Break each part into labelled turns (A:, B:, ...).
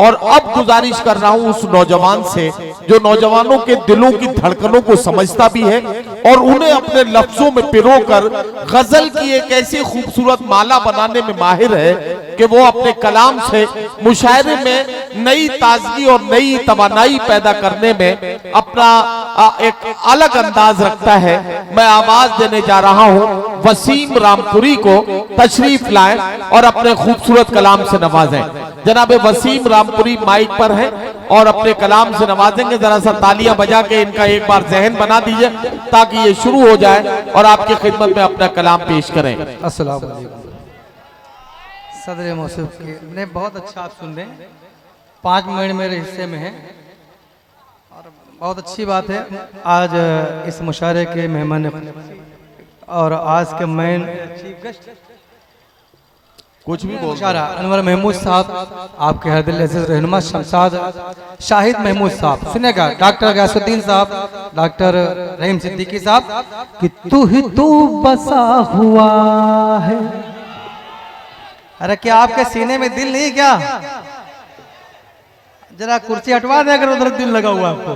A: और अब गुजारिश कर रहा हूं उस नौजवान से जो नौजवानों के दिलों की धड़कनों को समझता भी है और उन्हें अपने लफ्जों में पिरोकर गजल की एक ऐसी खूबसूरत माला बनाने में माहिर है कि वो अपने कलाम से मुशायरे में नई ताजगी और नई तवानाई पैदा करने में अपना एक अलग अंदाज रखता है। मैं आवाज देने जा रहा हूं वसीम रामपुरी को, तशरीफ लाएं और अपने खूबसूरत कलाम से नवाजें। जनाब वसीम रामपुरी माइक पर हैं और अपने कलाम से नवाजेंगे। जरा सा तालियां बजा के इनका एक बार जहन बना दीजिए ताकि ये शुरू हो जाए और आपकी खिदमत में अपना कलाम पेश करें।
B: अस्सलाम वालेकुम। सदर मौसूफ के ने बहुत अच्छा आप सुन रहे हैं, 5 मिनट मेरे हिस्से में है और बहुत अच्छी बात है। आज इस मुशायरे के मेहमान और आज के मेन चीफ गेस्ट
A: कुछ भी बोल
B: मुशायरा अनवर महमूद साहब, आपके हरदिल अजीज रहनुमा शमशाद शाहिद महमूद साहब, सुनेगा डॉक्टर गयासुद्दीन साहब, डॉक्टर रहीम सिद्दीकी साहब कि तू ही तू बसा हुआ है। अरे क्या आपके सीने में दिल नहीं क्या? जरा कुर्सी हटवा दे अगर उधर दिल लगा हुआ आपको।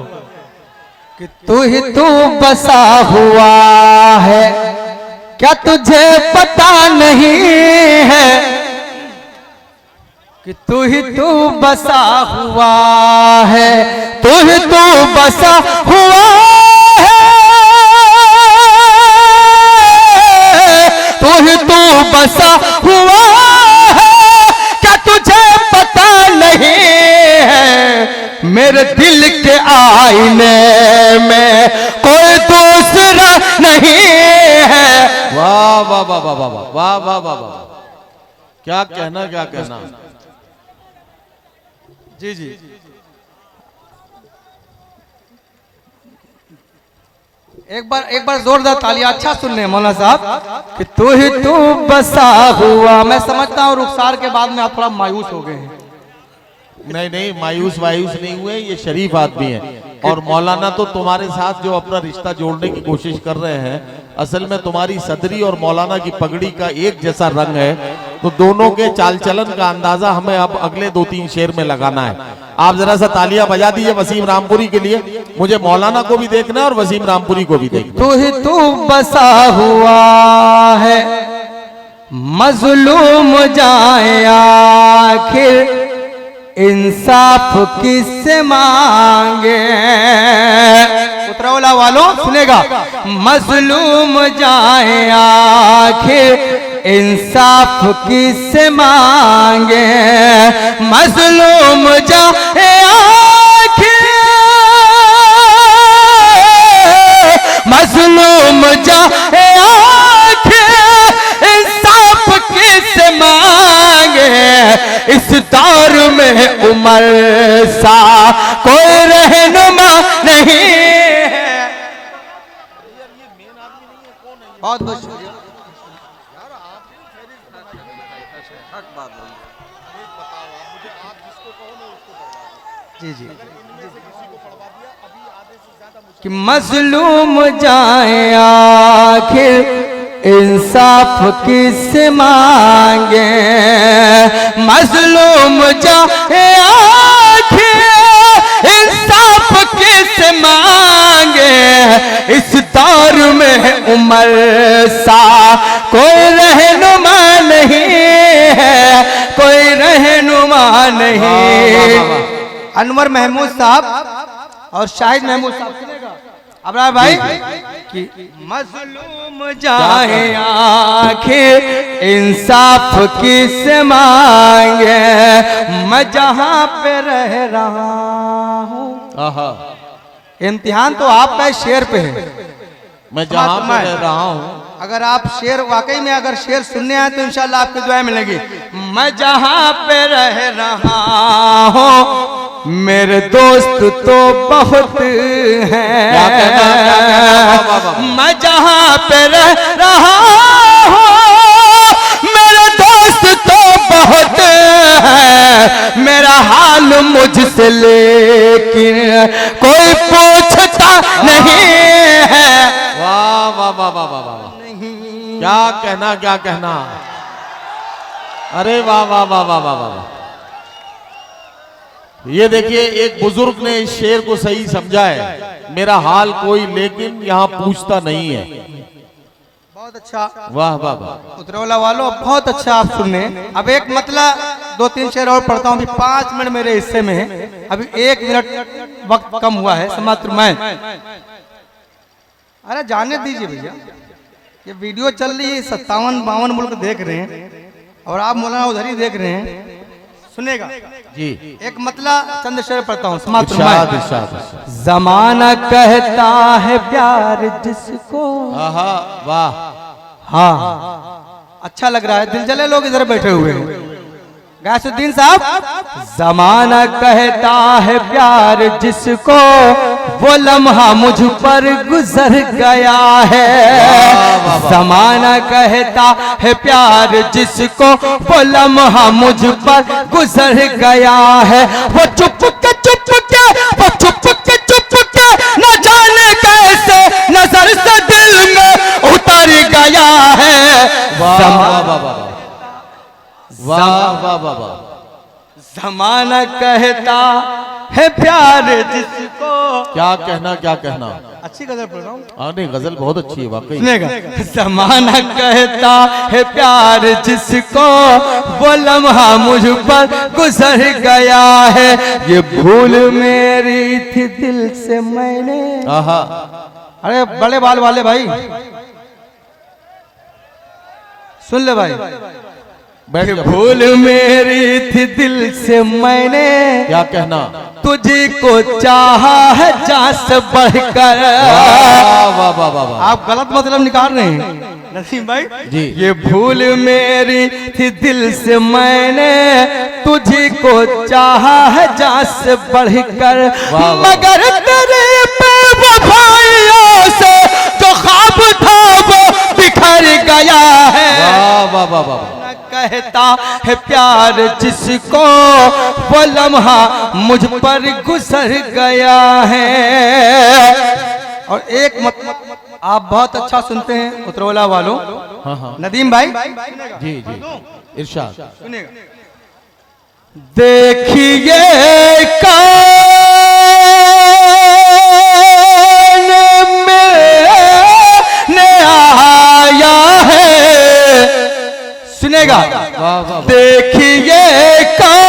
B: कि तू ही तू बसा हुआ है, क्या तुझे पता नहीं है कि तू ही तू बसा हुआ है, तू ही तू बसा हुआ है, तू ही तू बसा हुआ है, क्या तुझे पता नहीं है मेरे दिल के आईने में कोई दूसरा नहीं है।
A: वाह वाह वाह वाह वाह वाह वाह वाह वाह, क्या कहना क्या कहना।
B: जी जी एक बार जोरदार तालियां। अच्छा सुन रहे मौलाना साहब कि तू ही तू बसा हुआ। मैं समझता हूँ रुखसार के बाद में आप थोड़ा मायूस हो गए हैं।
A: नहीं नहीं, मायूस वायूस नहीं हुए, ये शरीफ आदमी है और मौलाना तो तुम्हारे साथ जो अपना रिश्ता जोड़ने की कोशिश कर रहे हैं, असल में तुम्हारी सदरी और मौलाना की पगड़ी का एक जैसा रंग है, तो दोनों के चाल चलन का अंदाजा हमें अब अगले 2-3 शेर में लगाना है। आप जरा सा तालियां बजा दीजिए वसीम रामपुरी के लिए। मुझे मौलाना को भी देखना है और वसीम रामपुरी को भी देखना।
B: तू ही तू बसा हुआ है, मजलूम जाए आखिर इंसाफ किससे मांगे। उतरौला वालों सुनेगा, मजलूम जाए आखिर इंसाफ किससे मांगे, मजलूम जाए आखिर, मजलूम जाए आखिर इंसाफ किससे मांगे। इस दौर में उमर सा कोई रहनुमा नहीं है। बहुत बहुत शुक्रिया। जी जी कि मजलूम जाए आखिर इंसाफ किससे मांगे, मजलूम जाए आखिर इंसाफ किससे मांगे। इस दौर में उमर सा कोई रहनुमा नहीं है, कोई रहनुमा नहीं। अनवर महमूद साहब और शाहिद महमूद साहब सुनेगा अबरार भाई कि मजलूम जाए आखिर इंसाफ किससे मांगे। मैं जहां पे रह रहा हूँ, इम्तिहान तो आपका शेर पे है।
A: मैं जहां पे रह रहा हूँ,
B: अगर आप शेर वाकई में अगर शेर सुनने आए तो इंशाल्लाह आपकी दुआ मिलेगी। मैं जहां पे रह रहा हूँ मेरे दोस्त तो बहुत हैं, मैं जहां पे रह रहा हूँ मेरे दोस्त तो बहुत हैं। मेरा हाल मुझसे लेकिन कोई पूछता नहीं है।
A: वाह वाह वाह वाह वाह वाह, क्या कहना क्या कहना। अरे वाह वाह वाह वाह वाह वाह। ये देखिए, एक बुजुर्ग ने इस शेर को सही समझा है, मेरा हाल कोई लेकिन यहाँ पूछता नहीं है।
B: बहुत अच्छा,
A: वाह वाह वाह।
B: उतरौला वालों बहुत अच्छा आप सुनने। अब एक मतलब 2-3 शेर और पढ़ता हूँ, अभी 5 मिनट मेरे हिस्से में है, अभी 1 मिनट वक्त कम हुआ है समात्र मैं। अरे जाने दीजिए भैया, ये वीडियो चल रही है, 57-52 मुल्क देख रहे हैं और आप मौलाना उधर ही देख रहे हैं, सुनेगा
A: जी।
B: एक मतलब चंद शेर पढ़ता हूँ समात्र
A: इरशाद,
B: मैं।
A: इरशाद, इरशाद।
B: जमाना कहता है प्यार जिसको,
A: आहा, वाह।
B: हाँ अच्छा लग रहा है, दिल जले लोग इधर बैठे हुए हैं। गैसुद्दीन साहब, जमाना कहता है प्यार जिसको, वो लम्हा मुझ पर गुजर गया है। जमाना कहता है प्यार जिसको, वो लम्हा मुझ पर गुजर गया है। वो चुप के वो चुप के न जाने कैसे नजर से दिल में उतर गया है।
A: वाह वाह वाह वाह वाह वाह वाह वाह।
B: जमाना कहता है प्यार जिसको,
A: क्या कहना, क्या कहना।
B: अच्छी गजल पढ़ रहा हूँ।
A: हाँ नहीं, गजल बहुत अच्छी है वाकई।
B: सुनेगा, जमाना कहता है प्यार जिसको, वो लम्हा मुझ पर गुजर गया है। ये भूल मेरी थी दिल से मैंने।
A: आहा,
B: अरे बड़े बाल वाले भाई सुन ले भाई,
A: बैठ जा।
B: भूल मेरी थी दिल से मैंने,
A: क्या कहना।
B: तुझे को चाहा है जान से बढ़कर।
A: वाह वाह वाह वाह वाह।
B: आप गलत मतलब निकाल रहे हैं नसीम भाई
A: जी।
B: ये भूल मेरी थी दिल से मैंने, तुझे को चाहा है जान से बढ़कर।
A: वाह, वाह।
B: मगर तेरे बेवफाइयों से जो ख्वाब था वो बिखर गया है।
A: वाह वाह वाह वाह।
B: कहता है प्यार जिसको, वो लम्हा मुझ पर गुजर गया है। और एक आप बहुत अच्छा सुनते हैं उतरौला वालों।
A: हाँ हाँ
B: नदीम भाई
A: जी जी, इरशाद।
B: सुनिएगा। देखिए कान में आया है, सुनेगा।
A: वाह वाह वाह।
B: देखिए कान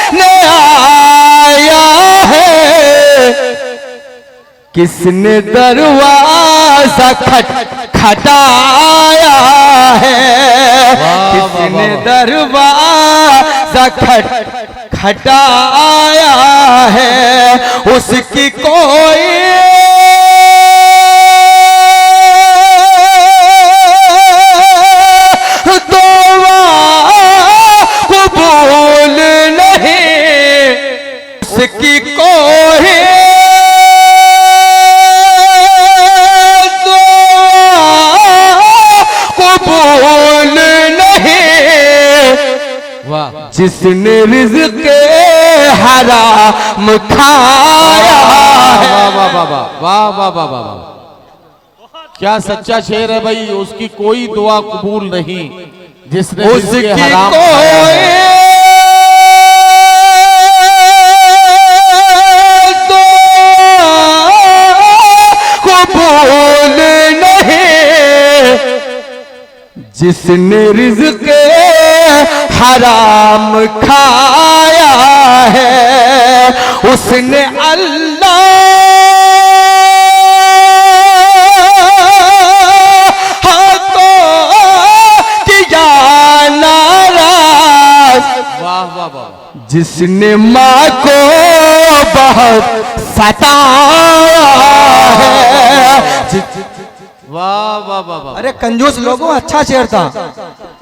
B: में आया है, किसने दरवाजा खटखटाया है। किसने दरवाजा खटखटाया है, उसकी कोई की कोई कबूल नहीं।
A: वाह।
B: जिसने रिज़्क़ हराम खाया है।
A: वाह वाह वाह वाह वाह वाह वाह वाह वाह। क्या सच्चा शेर है भाई। उसकी कोई दुआ कबूल नहीं जिसने
B: उसकी
A: हराम खाया है।
B: जिसने रिज़्क़ हराम खाया है, उसने अल्लाह को किया नाराज़।
A: वाह वाह वाह।
B: जिसने माँ को बहुत सताया है।
A: वाह वाह वाह वाह।
B: अरे कंजूस लोगों, अच्छा शेर था।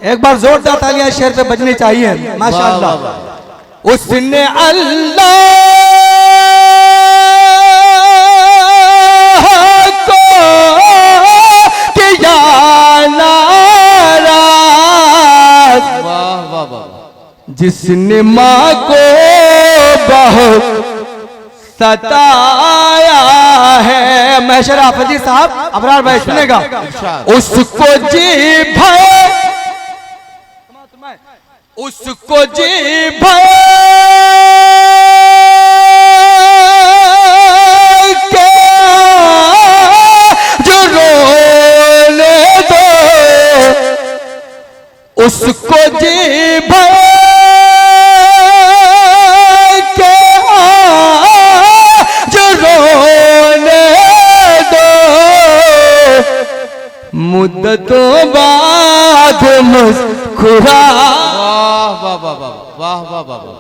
B: एक बार जोरदार तालियां शेर पे बजनी चाहिए। माशाअल्लाह। उसने अल्लाह को किया नाराज़।
A: वाह वाह वाह।
B: जिसने माँ को बहुत सताया है। महशर आफजी साहब, अबरार भाई सुनेगा। उसको जी भर
C: उसको जी भर के जो रोने दो, उसको जी भर के जो रोने दो, मुद्दतों बाद मुस्कुरा।
A: वाह वाह वाह वाह वाह वाह वाह वाह।